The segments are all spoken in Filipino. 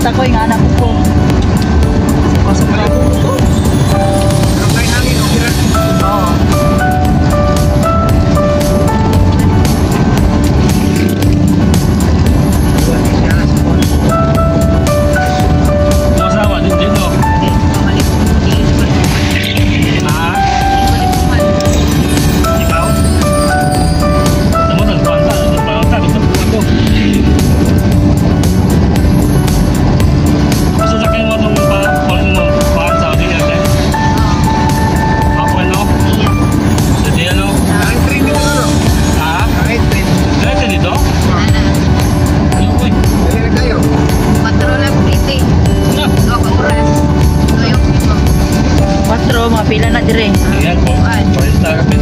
At ako yung anak ko. Pasok ka. Oo. Pila na dire. Ayan po. Paris na kapit.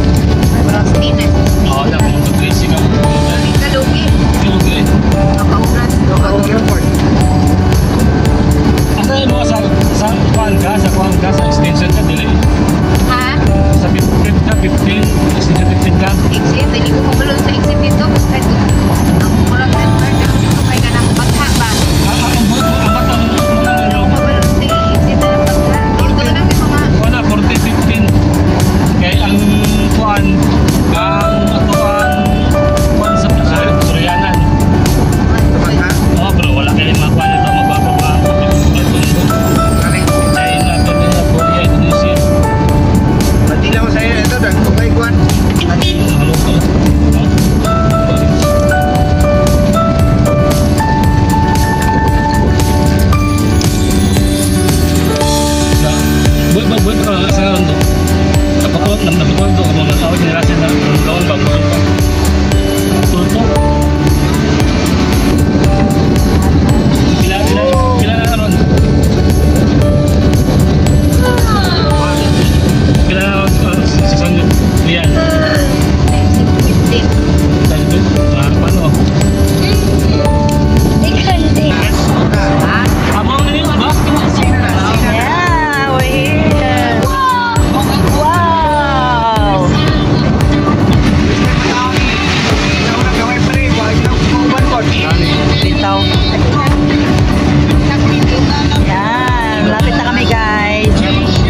Marastines. Oo, na po. Mag-racing ako. Kalugi. Kalugi. Nakauran. Airport. Asa yun mo sa kuhan ka? Sa extension ka, dili? Ha? Sa 15 ka, 15? Extension 15 ka? Exit. Hindi ko mabalon sa exit dito. Basta ito. Ang murang network. Ay ka na bagha ba? Ang bata mo mga ano? Mabalon sa exit na bagha. Dito na lang yung mga... Wala, 40-15. Kaya ang kuhan, ang atuan, kuhan sa Surianan. Oo, bro, wala kayo makuha nito. Mababa. China, Canada, Korea, Indonesia. Pati lang mo sa'yo ito, dan kung kayo kuhan. Halo ka. Buat kalau saya untuk apa tuh 6 tahun untuk kamu tahu generasi nak tahun bagus tutup bila naron season lian dan itu apa no abang ini apa Bitaw. Yan, lapit na kami guys.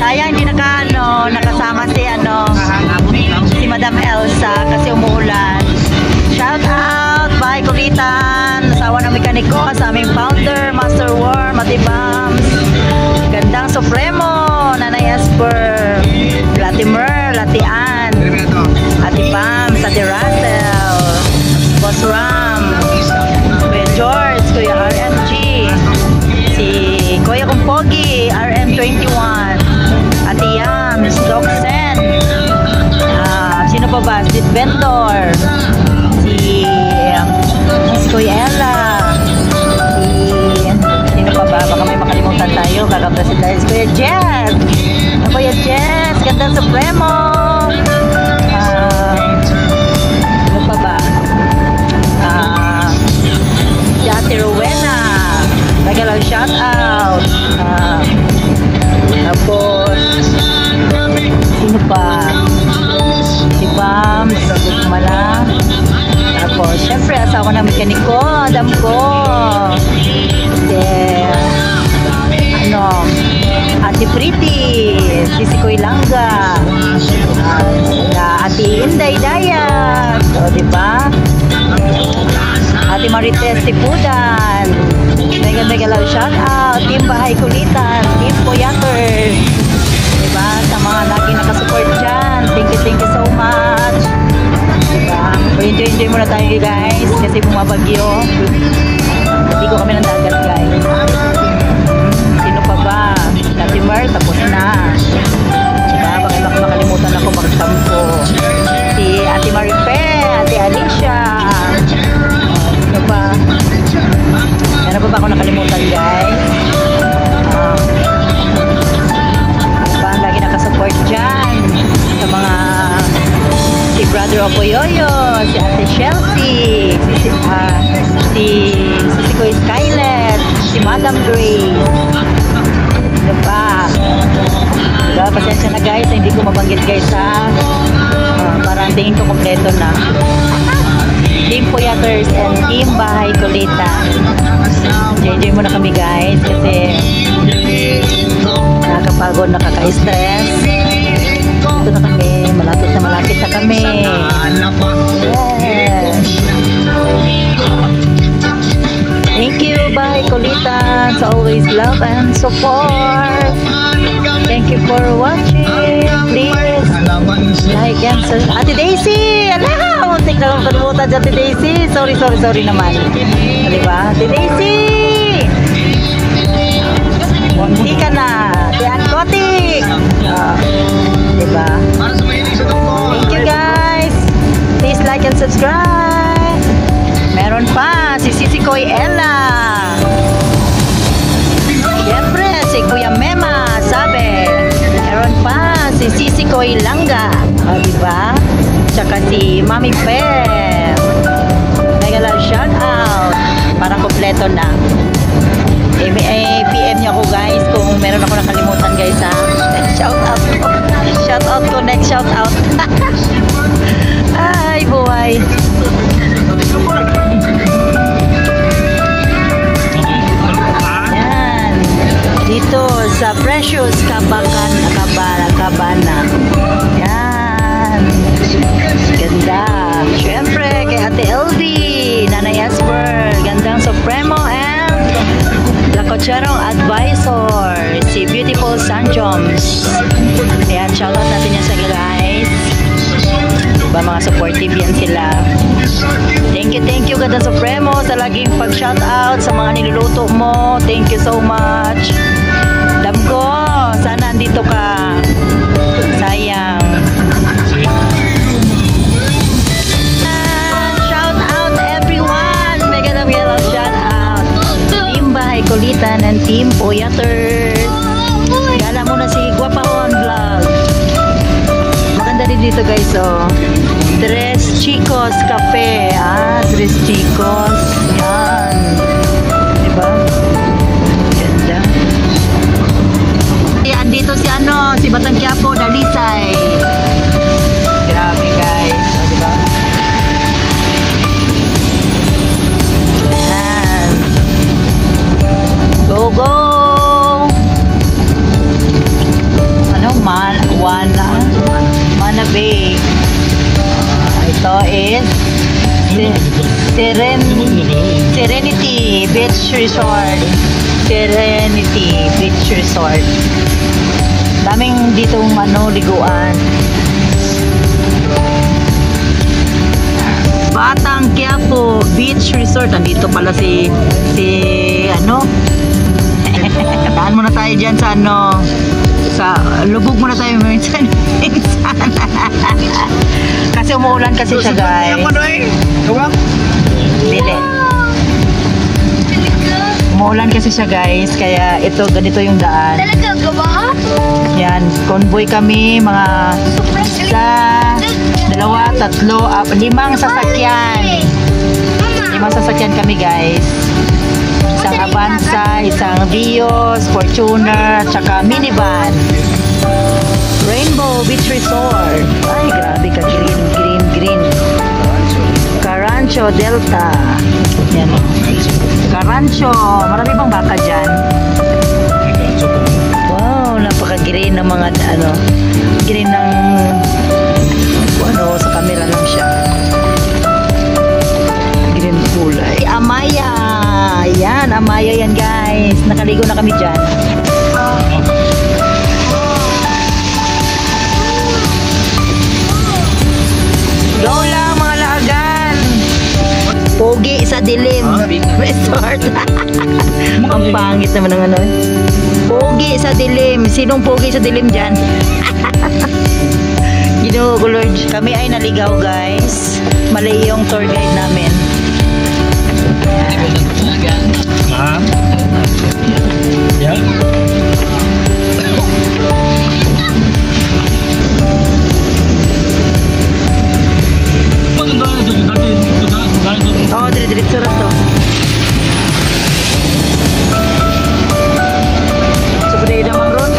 Sayang hindi nakasama si Madam Elsa kasi umuulan. Shout out, bye kulitan. Asawa ng mekaniko sa aming founder, Master War, Mati Bams. Gandang Supremo, Nanay Esper, Latimer, Latian, Ati Bams, Ati Russell, Boss Ram, Kuya George, Kuya RMG, si Kuya Kumpogi, RM21, Ate Yams, Doc Sen, sino pa ba? Street Vendor, si Kuya Ella, sino pa ba? Baka may makalimutan tayo, kakapresenta si Kuya Jess, Kuya Jess, Gandang Supremo, sino pa ba? Si Ate Rowena, nagalang shout out. Tapos sino pa? Si Bams, Mala. Tapos syempre asawa ng mekaniko, Adam ko. Ate Pretty, si Koy Langga, Ate Inday Dayat, o diba? Ate Marites Tipudan, mega love shout out, Team Bahay Kulitan, Team Poyater, diba? Sa mga lagi nakasupport dyan, thank you so much, diba? Enjoy muna tayo guys, kasi bumabagyo, hindi ko kami ng dagat guys. Sino pa ba? Ate Mer, tapos na, diba? Baka makalimutan ako magtampo. Si Ate Marife, Ate Alicia, ano ba? Meron pa ba ako nakalimutan guys? Diba? Lagi nakasupport dyan sa mga si Brother Opoyoyo, si Ate Chelsea, si Kuya Skylet, si Madam Grace. Diba? Diba? Pasensya na guys, hindi ko mabanggit guys ha. Parang tingin ko kompleto na. Team Puyaters and Team Bahay Kulitan. Enjoy muna kami guys kasi nakakapagod, nakaka-stress. Dito na kami, malapit na kami. Yes. Thank you Bahay Kulitan sa always love and support. Thank you for watching. Please like and subscribe. Ate Daisy! Ala! Muntik na lang kalimutan si Ate Daisy. Sorry naman. Diba? Ate Daisy! Muntik ka na. Tiyan Kotik! Diba? Thank you guys. Please like and subscribe. Meron pa si Sisikoy Ella. Siyempre si Kuya Mema sabi. Meron pa si Sisikoy Langga. Diba? Tsaka si Mami Pep. Mega love shout out. Parang kompleto na. PM niyo ako guys kung meron ako nakalimutan guys ha. Shout out ko. Shout out ko next shout out. Ay buhay. Yan. Dito sa Precious Cabana. Yan. Ganda. Siyempre kay Ate LV, Nanay Esper, gandang Supremo and Lacocherong Advisor, si Beautiful Sanjoms. Ayan, shoutout natin yan sa guys. Diba mga supportive yan sila. Thank you Ganda Supremo sa laging pag-shoutout sa mga niluluto mo. Thank you so much. Dam ko, sana andito ka. Sayang. Shout out everyone. Mega love shout out. Team Bahay Kulitan and Team Puyaters. Gala muna si Guapahon Vlog. Maganda din dito guys oh. Tres Chicos Cafe. Tres Chicos. Yan. Diba? Ganda. Andito si si Batang Quiapo, Dalisay. Grabe guys. Diba? Yan. Go! Mana Bay. Ito is Serenity Beach Resort. Daming ditong liguan. Batang Quiapo Beach Resort. Andito pala si daan muna tayo dyan sa sa lubog muna tayo minsan. Kasi umuulan kasi siya guys. Dili. Umuulan kasi siya guys, kaya ganito yung daan. Talaga ba? Yan, convoy kami mga isa, dalawa, tatlo, limang sasakyan. Limang sasakyan kami guys. Isang Avanza, isang Vios, Fortuner, tsaka minivan. Rainbow Beach Resort. Ay, grabe ka. Green. Carancho Delta. Yan. Carancho. Marami bang baka dyan? Wow, napaka-green ng mga green ng sa camera lang siya. Green kulay. Amaya. Yan, Amaya yan guys. Nakaligo na kami dyan. Go lang mga laagan. Pogi sa dilim. Resort. Ang pangit naman ng Pogi sa dilim. Sinong pogi sa dilim dyan? Ginoo ko Lord. Kami ay naligaw guys. Mali yung tour guide namin. Yeah. Oh, diretso ra to. Seperti ida mangron.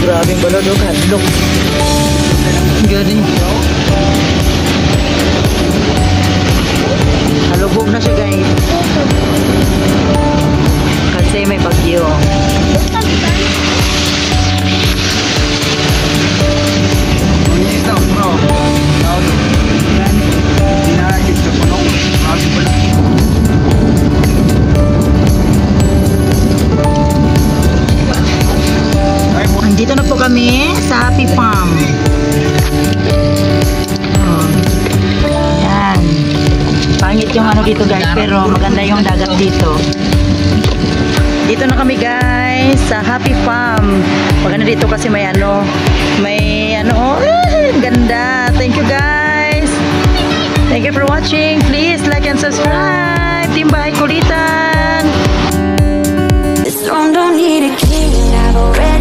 grabe yung balod. Hadlok. Galing. Halubog na siya guys. Kasi may bagyo. Dito na po kami sa Happy Farm. Yan. Pangit yung ano dito guys, pero maganda yung dagat dito. Dito na kami guys sa Happy Farm. Maganda dito kasi may ano, ganda. Thank you guys. Thank you for watching. Please like and subscribe. Team Bahay Kulitan. This throne don't need a king. I've already